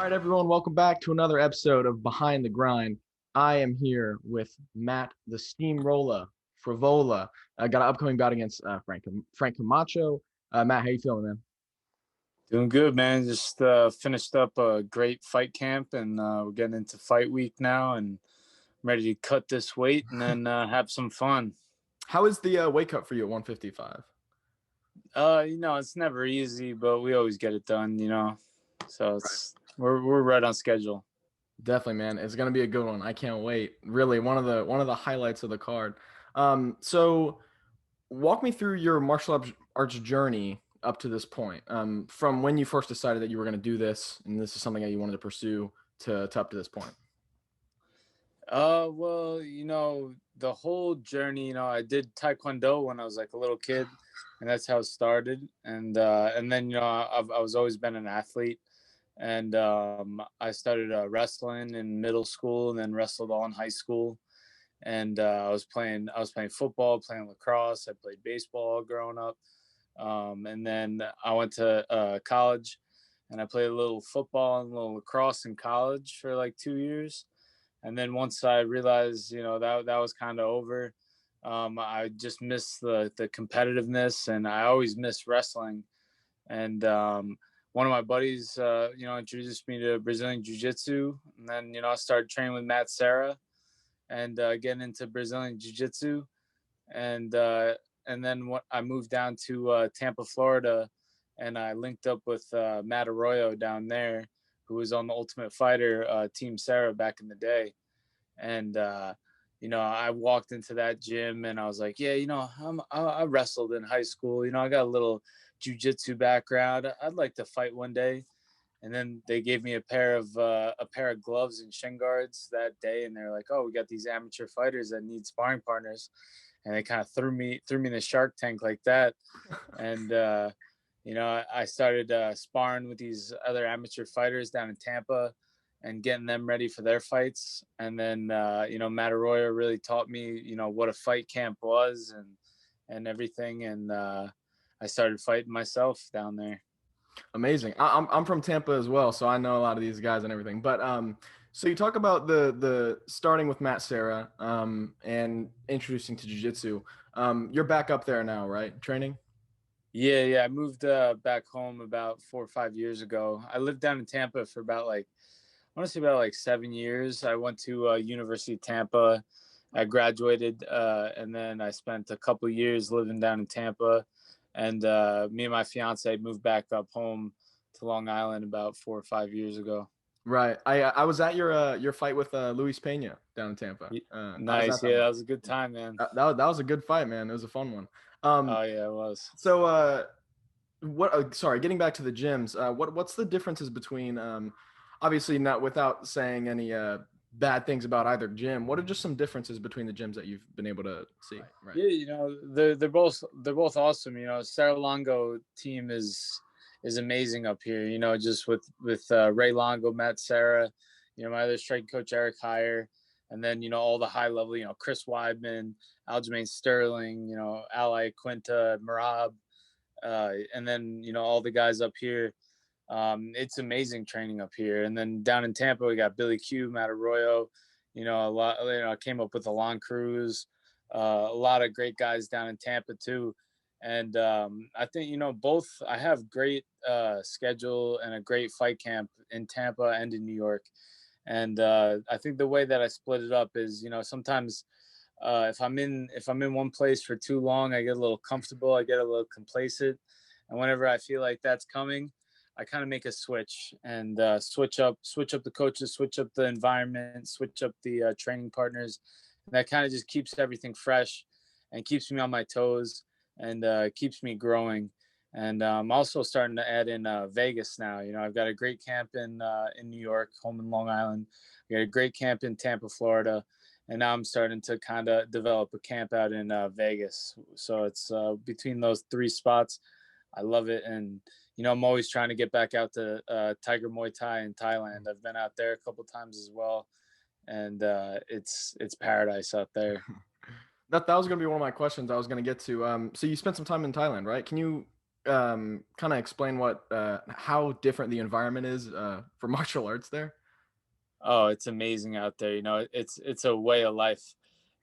All right, everyone, welcome back to another episode of Behind the Grind. I am here with Matt, the Steamroller Frevola. I got an upcoming bout against Frank Camacho. Matt, how you feeling, man? Doing good, man. Just finished up a great fight camp, and we're getting into fight week now, and I'm ready to cut this weight and then have some fun. How is the weight cut for you at 155? It's never easy, but we always get it done. So Right. we're right on schedule. Definitely, man. It's gonna be a good one. I can't wait. Really, one of the highlights of the card. So walk me through your martial arts journey up to this point. From when you first decided that you were gonna do this, and this is something that you wanted to pursue to up to this point. Well, the whole journey. I did Taekwondo when I was like a little kid, and that's how it started. And then I was always been an athlete. And I started wrestling in middle school, and then wrestled all in high school. And I was playing football, playing lacrosse. I played baseball growing up, and then I went to college, and I played a little football and a little lacrosse in college for like 2 years. And then once I realized, that was kind of over, I just missed the competitiveness, and I always missed wrestling. And one of my buddies, introduced me to Brazilian Jiu-Jitsu, and then I started training with Matt Serra and getting into Brazilian Jiu-Jitsu, and then I moved down to Tampa, Florida, and I linked up with Matt Arroyo down there, who was on the Ultimate Fighter Team Sarah back in the day. And I walked into that gym, and I was like, yeah, I wrestled in high school. I got a little jiu-jitsu background. I'd like to fight one day. And then they gave me a pair of gloves and shin guards that day, and they're like, "Oh, we got these amateur fighters that need sparring partners," and they kind of threw me in the Shark Tank like that. And I started sparring with these other amateur fighters down in Tampa, and getting them ready for their fights. And then Matt Arroyo really taught me what a fight camp was, and everything. And I started fighting myself down there. Amazing. I'm from Tampa as well, so I know a lot of these guys and everything. But so you talk about the starting with Matt Serra and introducing to jiu-jitsu. You're back up there now, right? Training? Yeah. I moved back home about 4 or 5 years ago. I lived down in Tampa for about I want to say about like 7 years. I went to University of Tampa. I graduated, and then I spent a couple years living down in Tampa. And me and my fiance moved back up home to Long Island about 4 or 5 years ago. Right. I was at your fight with Luis Pena down in Tampa. I was at Nice. that Yeah, one. that was a good time, man. That was a good fight, man. It was a fun one. Um, Oh, yeah, it was. so what? Sorry, getting back to the gyms. What's the differences between obviously not without saying any bad things about either gym. What are just some differences between the gyms that you've been able to see? Right. Yeah, they're both awesome. Sarah Longo team is amazing up here. Just with Ray Longo, Matt Sarah, my other strike coach Eric Heyer, and then all the high level, Chris Weidman, Aljamain Sterling, Ali Quinta, Marab, and then all the guys up here. It's amazing training up here. And then down in Tampa, we got Billy Q, Matt Arroyo, a lot. I came up with Alon Cruz, a lot of great guys down in Tampa too. And I think both. I have great schedule and a great fight camp in Tampa and in New York. And I think the way that I split it up is, sometimes if I'm in one place for too long, I get a little comfortable, I get a little complacent, and whenever I feel like that's coming, I kind of make a switch and switch up the coaches, switch up the environment, switch up the training partners, and that kind of just keeps everything fresh and keeps me on my toes and keeps me growing. And I'm also starting to add in Vegas now. I've got a great camp in New York, home in Long Island. I got a great camp in Tampa, Florida, and now I'm starting to kind of develop a camp out in Vegas. So it's between those three spots. I love it, and I'm always trying to get back out to Tiger Muay Thai in Thailand. I've been out there a couple times as well, and it's paradise out there. That was gonna be one of my questions I was gonna get to. So you spent some time in Thailand, right? Can you kind of explain what how different the environment is for martial arts there? Oh, it's amazing out there. It's a way of life.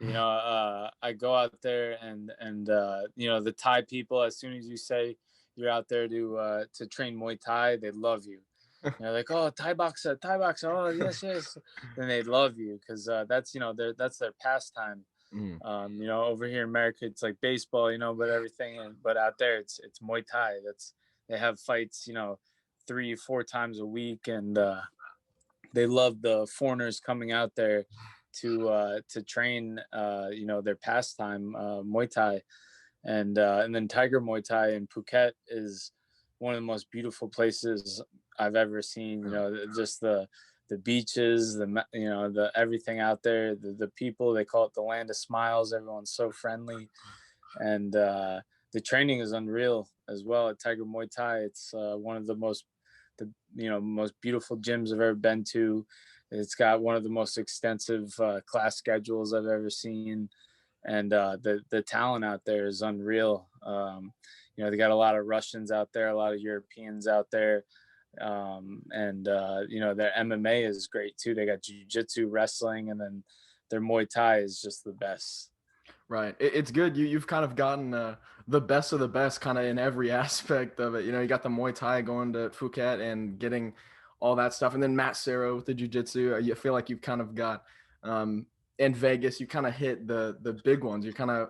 I go out there and the Thai people. As soon as you say you're out there to train Muay Thai, they love you. They're like, oh, Thai boxer, Thai boxer. Oh, yes, yes. Then they love you because that's that's their pastime. Mm, Over here in America, it's like baseball, but everything. But out there, it's Muay Thai. They have fights, 3, 4 times a week, and they love the foreigners coming out there to train, their pastime, Muay Thai, and then Tiger Muay Thai in Phuket is one of the most beautiful places I've ever seen. really? Just the beaches, the everything out there, the people. They call it the land of smiles. Everyone's so friendly, and the training is unreal as well at Tiger Muay Thai. It's one of the most beautiful gyms I've ever been to. It's got one of the most extensive class schedules I've ever seen, and the talent out there is unreal. They got a lot of Russians out there, a lot of Europeans out there, and their MMA is great too. They got jiu-jitsu, wrestling, and then their Muay Thai is just the best. Right. It's good. You've kind of gotten the best of the best kind of in every aspect of it. You got the Muay Thai going to Phuket and getting all that stuff. And then Matt Serra with the Jiu-Jitsu. You feel like you've kind of got in Vegas, you kind of hit the big ones. You're kind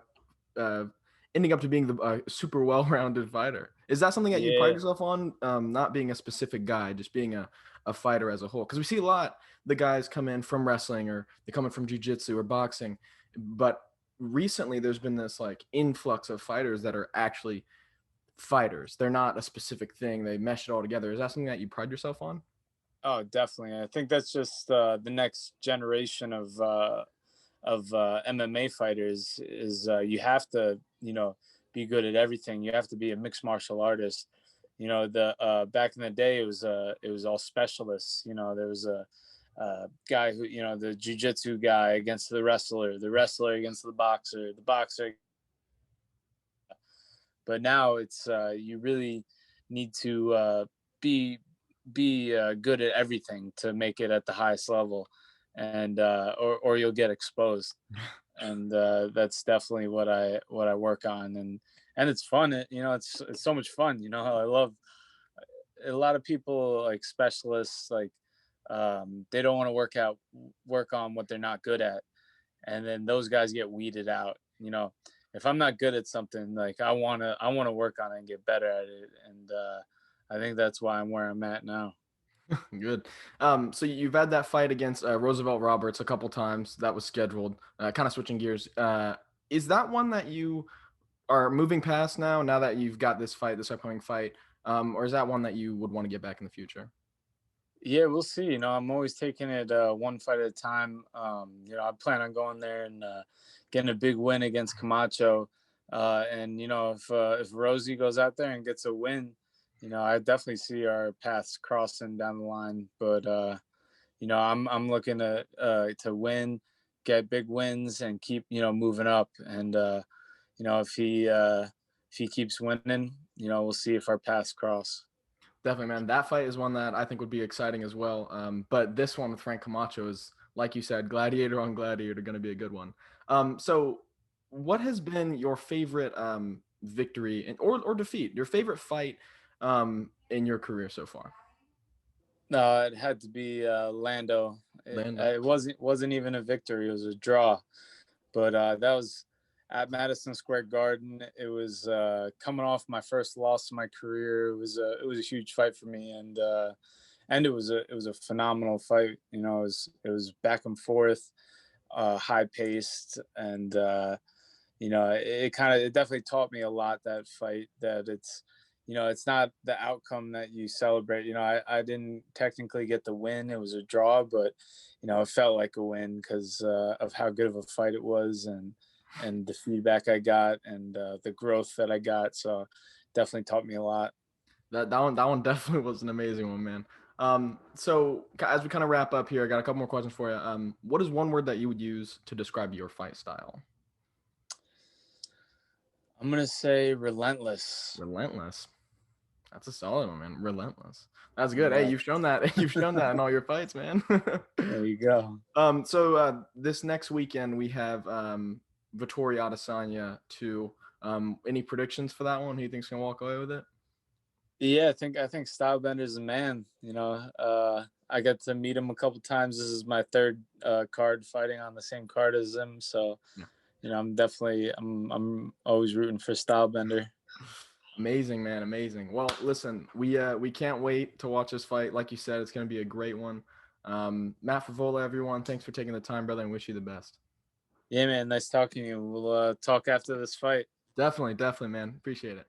of ending up to being the super well-rounded fighter. Is that something that you pride Yeah. yourself on? Not being a specific guy, just being a fighter as a whole. Because we see a lot the guys come in from wrestling or they come in from jiu-jitsu or boxing, but recently there's been this like influx of fighters that are actually fighters. They're not a specific thing. They mesh it all together. Is that something that you pride yourself on? Oh, definitely. I think that's just the next generation of MMA fighters is you have to be good at everything. You have to be a mixed martial artist. The back in the day it was all specialists. There was a guy who the jujitsu guy against the wrestler against the boxer. But now it's you really need to be good at everything to make it at the highest level, and or you'll get exposed. And that's definitely what I work on, and it's fun. It's so much fun. I love a lot of people like specialists like they don't want to work on what they're not good at, and then those guys get weeded out. If I'm not good at something, like I want to work on it and get better at it, and I think that's why I'm where I'm at now. Good. So you've had that fight against Roosevelt Roberts a couple times. That was scheduled. Kind of switching gears. Is that one that you are moving past now? Now that you've got this fight, this upcoming fight, or is that one that you would want to get back in the future? Yeah, we'll see. I'm always taking it one fight at a time. I plan on going there and getting a big win against Camacho. And if Rosie goes out there and gets a win, I definitely see our paths crossing down the line. But I'm looking to win, get big wins, and keep moving up. And if he keeps winning, we'll see if our paths cross. Definitely, man. That fight is one that I think would be exciting as well. But this one with Frank Camacho is, like you said, gladiator on gladiator, going to be a good one. So, what has been your favorite victory or defeat? Your favorite fight in your career so far? No, it had to be Lando. It, Lando. it wasn't even a victory; it was a draw. But that was at Madison Square Garden. It was coming off my first loss in my career. It was a huge fight for me, and it was a phenomenal fight. It was back and forth, high paced, and it definitely taught me a lot, that fight, that it's not the outcome that you celebrate. I didn't technically get the win. It was a draw, but it felt like a win because of how good of a fight it was, and the feedback I got, and the growth that I got. So definitely taught me a lot. That one definitely was an amazing one, man. So as we kind of wrap up here, I got a couple more questions for you. What is one word that you would use to describe your fight style? I'm gonna say relentless. Relentless. That's a solid one, man. Relentless. That's good. Hey, Yeah, you've shown that. You've shown that in all your fights, man. there you go. So this next weekend we have Vittorio Adesanya too. Any predictions for that one? Who you think's gonna walk away with it? Yeah, I think Stylebender's a man. I got to meet him a couple times. This is my third card fighting on the same card as him, so Yeah. I'm always rooting for Stylebender. Amazing, man. Amazing. Well, listen, we can't wait to watch this fight. Like you said, it's gonna be a great one. Matt Frevola, everyone, thanks for taking the time, brother, and wish you the best. Yeah, man, nice talking to you. We'll talk after this fight. Definitely, definitely, man. Appreciate it.